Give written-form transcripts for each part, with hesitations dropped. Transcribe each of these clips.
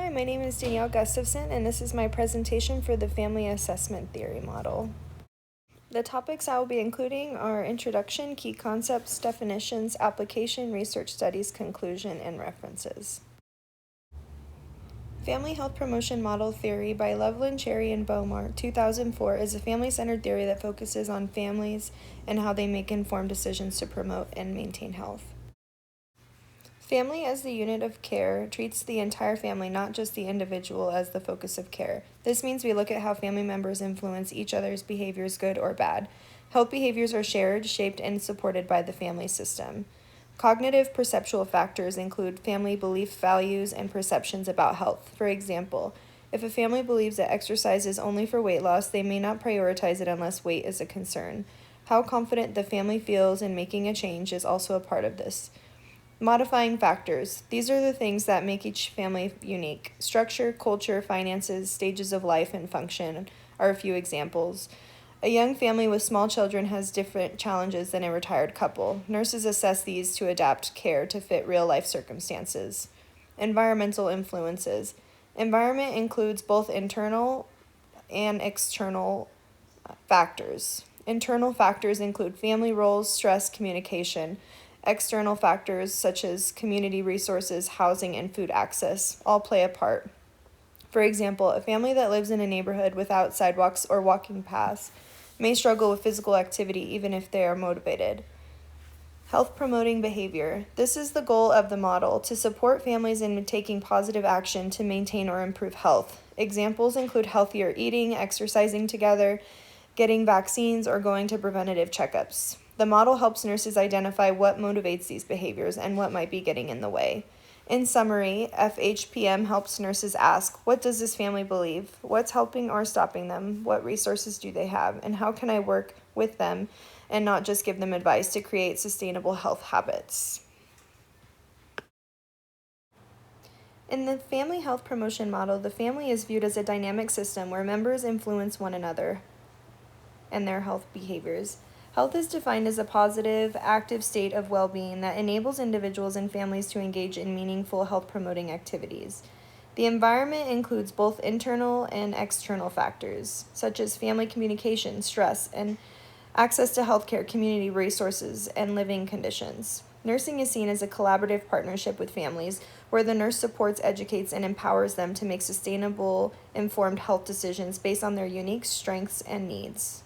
Hi, my name is Danielle Gustafson, and this is my presentation for the Family Assessment Theory Model. The topics I will be including are introduction, key concepts, definitions, application, research studies, conclusion, and references. Family Health Promotion Model Theory by Loveland, Cherry, and Beaumont, 2004, is a family-centered theory that focuses on families and how they make informed decisions to promote and maintain health. Family as the unit of care treats the entire family, not just the individual, as the focus of care. This means we look at how family members influence each other's behaviors, good or bad. Health behaviors are shared, shaped, and supported by the family system. Cognitive perceptual factors include family belief, values, and perceptions about health. For example, if a family believes that exercise is only for weight loss, they may not prioritize it unless weight is a concern. How confident the family feels in making a change is also a part of this. Modifying factors. These are the things that make each family unique. Structure, culture, finances, stages of life, and function are a few examples. A young family with small children has different challenges than a retired couple. Nurses assess these to adapt care to fit real life circumstances. Environmental influences. Environment includes both internal and external factors. Internal factors include family roles, stress, communication. External factors such as community resources, housing, and food access all play a part. For example, a family that lives in a neighborhood without sidewalks or walking paths may struggle with physical activity even if they are motivated. Health promoting behavior. This is the goal of the model, to support families in taking positive action to maintain or improve health. Examples include healthier eating, exercising together, getting vaccines, or going to preventative checkups. The model helps nurses identify what motivates these behaviors and what might be getting in the way. In summary, FHPM helps nurses ask, what does this family believe? What's helping or stopping them? What resources do they have? And how can I work with them and not just give them advice to create sustainable health habits? In the family health promotion model, the family is viewed as a dynamic system where members influence one another and their health behaviors. Health is defined as a positive, active state of well-being that enables individuals and families to engage in meaningful health-promoting activities. The environment includes both internal and external factors, such as family communication, stress, and access to healthcare, community resources, and living conditions. Nursing is seen as a collaborative partnership with families where the nurse supports, educates, and empowers them to make sustainable, informed health decisions based on their unique strengths and needs.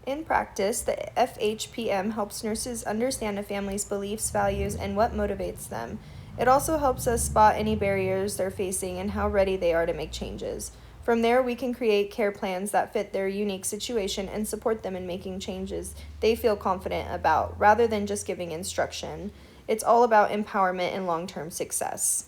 In practice, the FHPM helps nurses understand a family's beliefs, values, and what motivates them. It also helps us spot any barriers they're facing and how ready they are to make changes. From there, we can create care plans that fit their unique situation and support them in making changes they feel confident about, rather than just giving instruction. It's all about empowerment and long-term success.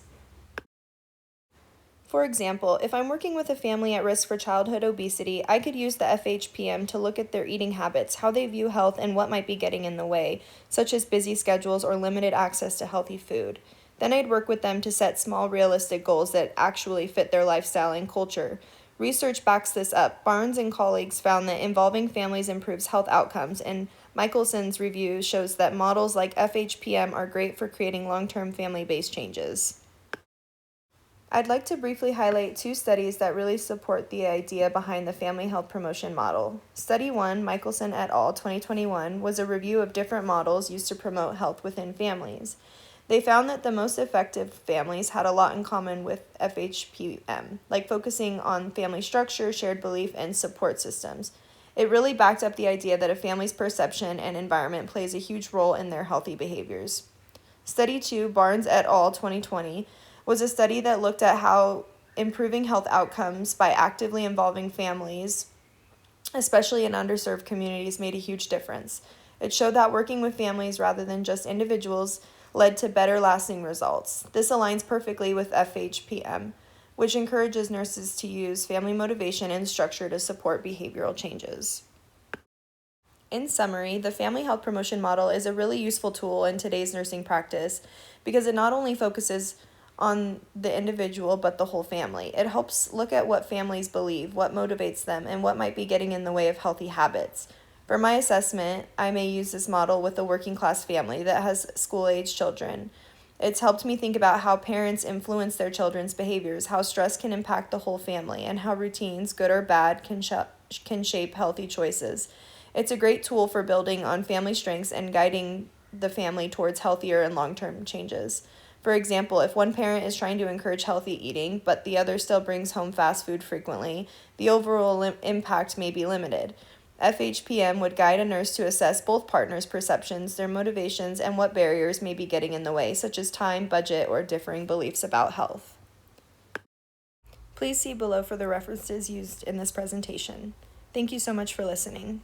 For example, if I'm working with a family at risk for childhood obesity, I could use the FHPM to look at their eating habits, how they view health, and what might be getting in the way, such as busy schedules or limited access to healthy food. Then I'd work with them to set small, realistic goals that actually fit their lifestyle and culture. Research backs this up. Barnes and colleagues found that involving families improves health outcomes, and Michelson's review shows that models like FHPM are great for creating long-term family-based changes. I'd like to briefly highlight two studies that really support the idea behind the family health promotion model. Study 1, Michelson et al., 2021, was a review of different models used to promote health within families. They found that the most effective families had a lot in common with FHPM, like focusing on family structure, shared belief, and support systems. It really backed up the idea that a family's perception and environment plays a huge role in their healthy behaviors. Study 2, Barnes et al., 2020, was a study that looked at how improving health outcomes by actively involving families, especially in underserved communities, made a huge difference. It showed that working with families rather than just individuals led to better lasting results. This aligns perfectly with FHPM, which encourages nurses to use family motivation and structure to support behavioral changes. In summary, the family health promotion model is a really useful tool in today's nursing practice because it not only focuses on the individual but the whole family. It helps look at what families believe, what motivates them, and what might be getting in the way of healthy habits. For my assessment, I may use this model with a working class family that has school-age children. It's helped me think about how parents influence their children's behaviors, how stress can impact the whole family, and how routines, good or bad, can shape healthy choices. It's a great tool for building on family strengths and guiding the family towards healthier and long term changes. For example, if one parent is trying to encourage healthy eating, but the other still brings home fast food frequently, the overall impact may be limited. FHPM would guide a nurse to assess both partners' perceptions, their motivations, and what barriers may be getting in the way, such as time, budget, or differing beliefs about health. Please see below for the references used in this presentation. Thank you so much for listening.